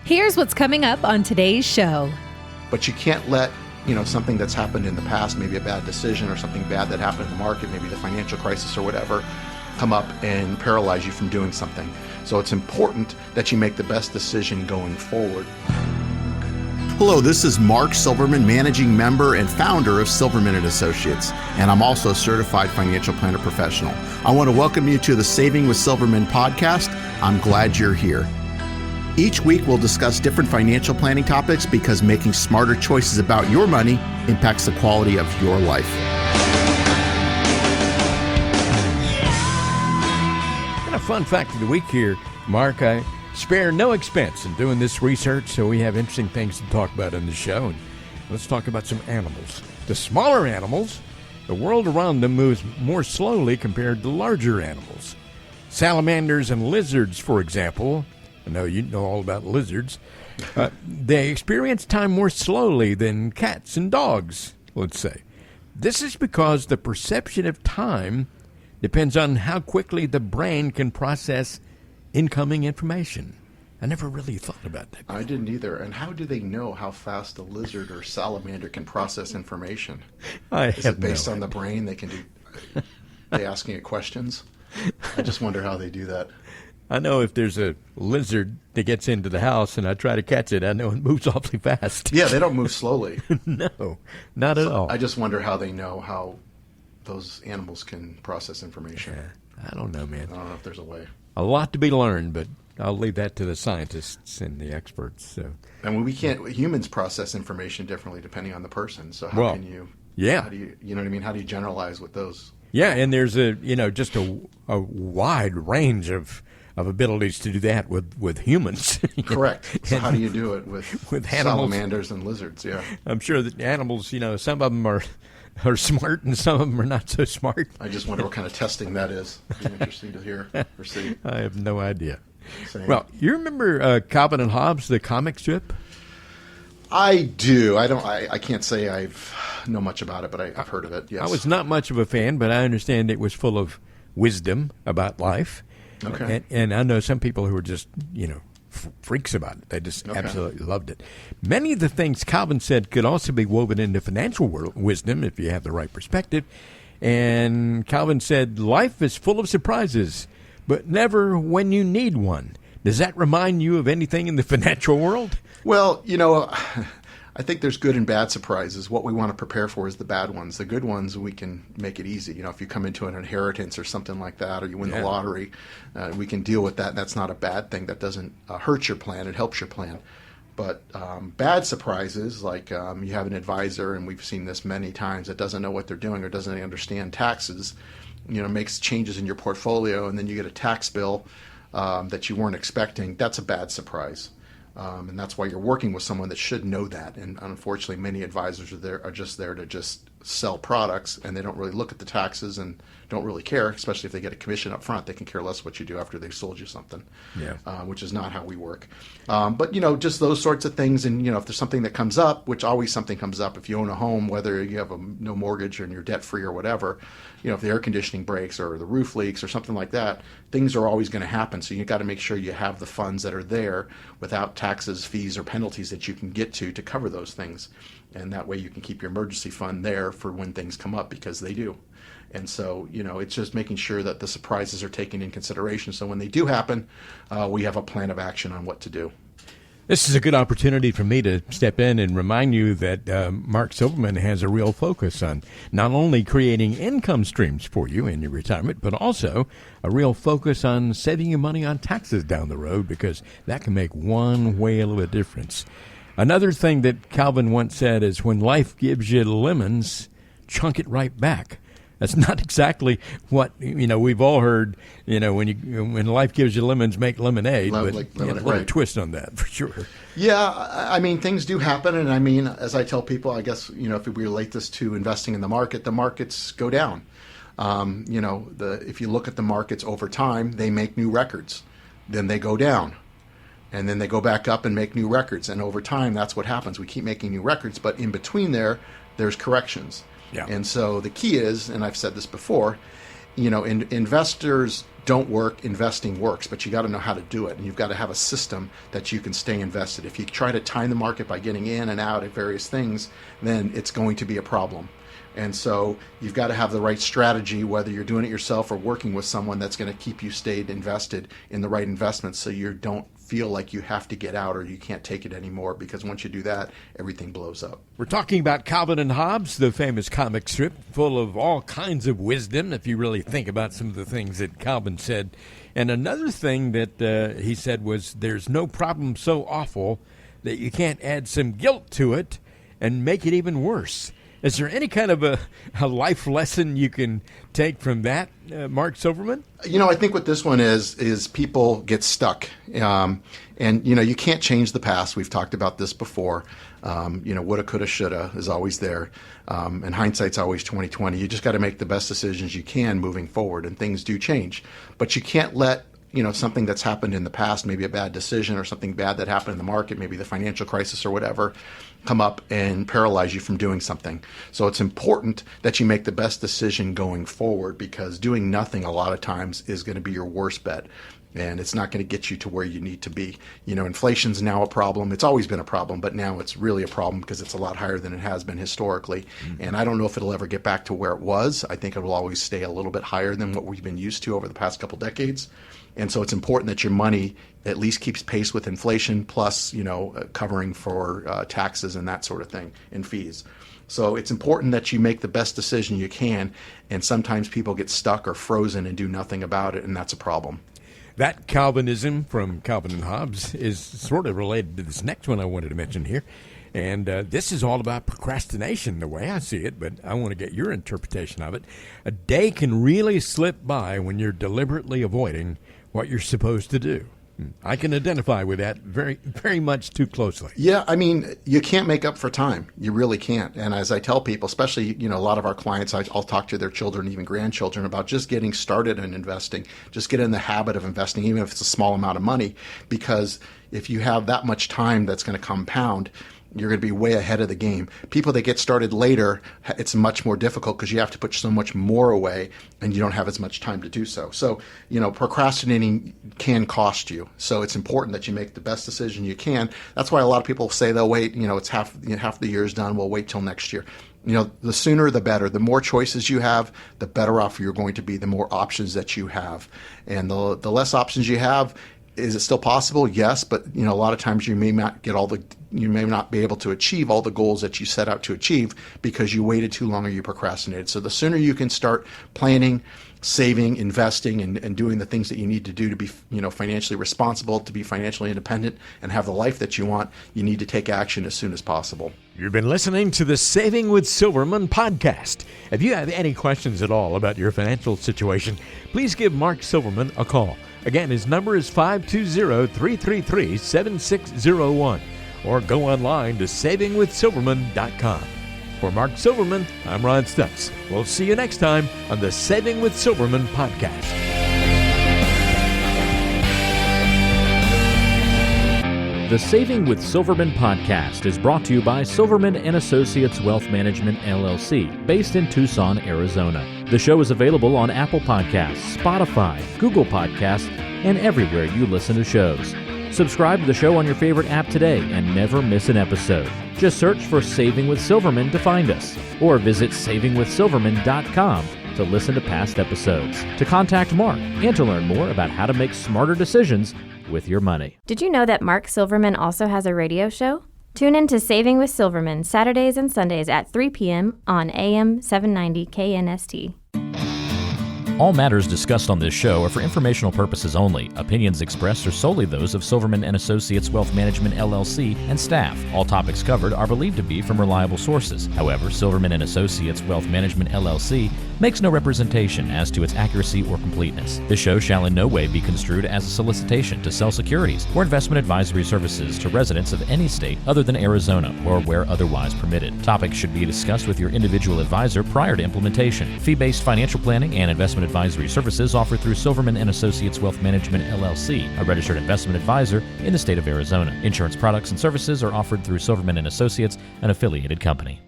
Here's what's coming up on today's show. But you can't let, something that's happened in the past, maybe a bad decision or something bad that happened in the market, maybe the financial crisis or whatever, come up and paralyze you from doing something. So it's important that you make the best decision going forward. Hello, this is Mark Silverman, managing member and founder of Silverman & Associates, and I'm also a certified financial planner professional. I want to welcome you to the Saving with Silverman podcast. I'm glad you're here. Each week, we'll discuss different financial planning topics because making smarter choices about your money impacts the quality of your life. And a fun fact of the week here, Mark, I spare no expense in doing this research, so we have interesting things to talk about in the show. And let's talk about some animals. The smaller animals, the world around them moves more slowly compared to larger animals. Salamanders and lizards, for example, I know you know all about lizards. They experience time more slowly than cats and dogs, let's say. This is because the perception of time depends on how quickly the brain can process incoming information. I never really thought about that before. I didn't either. And how do they know how fast a lizard or salamander can process information? Is it based on the brain? They can do. They asking it questions? I just wonder how they do that. I know if there's a lizard that gets into the house and I try to catch it, I know it moves awfully fast. Yeah, they don't move slowly. No, not at all. I just wonder how they know how those animals can process information. Yeah, I don't know, man. I don't know if there's a way. A lot to be learned, but I'll leave that to the scientists and the experts. So, and we can't. Humans process information differently depending on the person. So how can you? Yeah. How do you? You know what I mean? How do you generalize with those? Yeah, and there's just a wide range of abilities to do that with humans. Correct. So how do you do it with animals, salamanders and lizards? Yeah. I'm sure that animals, some of them are smart and some of them are not so smart. I just wonder what kind of testing that is. It'd be interesting to hear or see. I have no idea. Same. Well, you remember Calvin and Hobbes, the comic strip? I do. I can't say I've know much about it, but I've heard of it. Yes. I was not much of a fan, but I understand it was full of wisdom about life. Okay. And I know some people who are just, freaks about it. They just absolutely loved it. Many of the things Calvin said could also be woven into financial wisdom if you have the right perspective. And Calvin said, life is full of surprises, but never when you need one. Does that remind you of anything in the financial world? Well, I think there's good and bad surprises. What we want to prepare for is the bad ones. The good ones, we can make it easy. If you come into an inheritance or something like that, or you win the lottery, we can deal with that. That's not a bad thing. That doesn't hurt your plan. It helps your plan. But bad surprises, like you have an advisor, and we've seen this many times, that doesn't know what they're doing or doesn't understand taxes, makes changes in your portfolio, and then you get a tax bill that you weren't expecting. That's a bad surprise. And that's why you're working with someone that should know that. And unfortunately, many advisors are just there to just sell products, and they don't really look at the taxes and don't really care, especially if they get a commission up front. They can care less what you do after they've sold you something, which is not how we work. But, just those sorts of things. And, if there's something that comes up, which always something comes up, if you own a home, whether you have no mortgage and you're debt-free or whatever, if the air conditioning breaks or the roof leaks or something like that, things are always going to happen. So you've got to make sure you have the funds that are there without taxes, fees, or penalties that you can get to cover those things. And that way you can keep your emergency fund there for when things come up, because they do. And so, it's just making sure that the surprises are taken in consideration. So when they do happen, we have a plan of action on what to do. This is a good opportunity for me to step in and remind you that Mark Silverman has a real focus on not only creating income streams for you in your retirement, but also a real focus on saving you money on taxes down the road, because that can make one whale of a difference. Another thing that Calvin once said is, when life gives you lemons, chunk it right back. That's not exactly what, we've all heard, when life gives you lemons, make lemonade. But a little twist on that, for sure. Yeah, things do happen. And as I tell people, I guess, if we relate this to investing in the markets go down. If you look at the markets over time, they make new records. Then they go down. And then they go back up and make new records. And over time, that's what happens. We keep making new records. But in between there's corrections. Yeah. And so the key is, and I've said this before, investors don't work, investing works, but you got to know how to do it, and you've got to have a system that you can stay invested. If you try to time the market by getting in and out at various things, then it's going to be a problem. And so you've got to have the right strategy, whether you're doing it yourself or working with someone that's going to keep you stayed invested in the right investments, so you don't feel like you have to get out or you can't take it anymore, because once you do that, everything blows up. We're talking about Calvin and Hobbes, the famous comic strip full of all kinds of wisdom, if you really think about some of the things that Calvin said. And another thing that he said was, there's no problem so awful that you can't add some guilt to it and make it even worse. Is there any kind of a life lesson you can take from that, Mark Silverman? I think what this one is people get stuck. And, you can't change the past. We've talked about this before. Woulda, coulda, shoulda is always there. And hindsight's always 20/20. You just got to make the best decisions you can moving forward, and things do change. But you can't let something that's happened in the past, maybe a bad decision or something bad that happened in the market, maybe the financial crisis or whatever, come up and paralyze you from doing something. So it's important that you make the best decision going forward, because doing nothing a lot of times is going to be your worst bet. And it's not going to get you to where you need to be. Inflation's now a problem. It's always been a problem, but now it's really a problem because it's a lot higher than it has been historically. Mm-hmm. And I don't know if it'll ever get back to where it was. I think it will always stay a little bit higher than what we've been used to over the past couple decades. And so it's important that your money at least keeps pace with inflation, plus, covering for taxes and that sort of thing, and fees. So it's important that you make the best decision you can. And sometimes people get stuck or frozen and do nothing about it, and that's a problem. That Calvinism from Calvin and Hobbes is sort of related to this next one I wanted to mention here. And this is all about procrastination, the way I see it, but I want to get your interpretation of it. A day can really slip by when you're deliberately avoiding what you're supposed to do. I can identify with that very, very much too closely. Yeah, you can't make up for time. You really can't. And as I tell people, especially, a lot of our clients, I'll talk to their children, even grandchildren, about just getting started in investing. Just get in the habit of investing, even if it's a small amount of money, because if you have that much time that's going to compound, you're going to be way ahead of the game. People that get started later, it's much more difficult because you have to put so much more away and you don't have as much time to do so. So, procrastinating can cost you. So it's important that you make the best decision you can. That's why a lot of people say they'll wait, it's half the year is done, we'll wait till next year. The sooner the better. The more choices you have, the better off you're going to be, the more options that you have. And the less options you have, is it still possible? Yes, but a lot of times you may not be able to achieve all the goals that you set out to achieve because you waited too long or you procrastinated. So the sooner you can start planning, saving, investing, and doing the things that you need to do to be financially responsible, to be financially independent, and have the life that you want, you need to take action as soon as possible. You've been listening to the Saving with Silverman podcast. If you have any questions at all about your financial situation, please give Mark Silverman a call. Again, his number is 520-333-7601, or go online to savingwithsilverman.com. For Mark Silverman, I'm Ron Stutz. We'll see you next time on the Saving with Silverman podcast. The Saving with Silverman podcast is brought to you by Silverman & Associates Wealth Management, LLC, based in Tucson, Arizona. The show is available on Apple Podcasts, Spotify, Google Podcasts, and everywhere you listen to shows. Subscribe to the show on your favorite app today and never miss an episode. Just search for Saving with Silverman to find us, or visit savingwithsilverman.com to listen to past episodes, to contact Mark, and to learn more about how to make smarter decisions with your money. Did you know that Mark Silverman also has a radio show? Tune in to Saving with Silverman Saturdays and Sundays at 3 p.m. on AM 790 KNST. All matters discussed on this show are for informational purposes only. Opinions expressed are solely those of Silverman & Associates Wealth Management, LLC, and staff. All topics covered are believed to be from reliable sources. However, Silverman & Associates Wealth Management, LLC makes no representation as to its accuracy or completeness. This show shall in no way be construed as a solicitation to sell securities or investment advisory services to residents of any state other than Arizona or where otherwise permitted. Topics should be discussed with your individual advisor prior to implementation. Fee-based financial planning and investment advisory services offered through Silverman & Associates Wealth Management, LLC, a registered investment advisor in the state of Arizona. Insurance products and services are offered through Silverman & Associates, an affiliated company.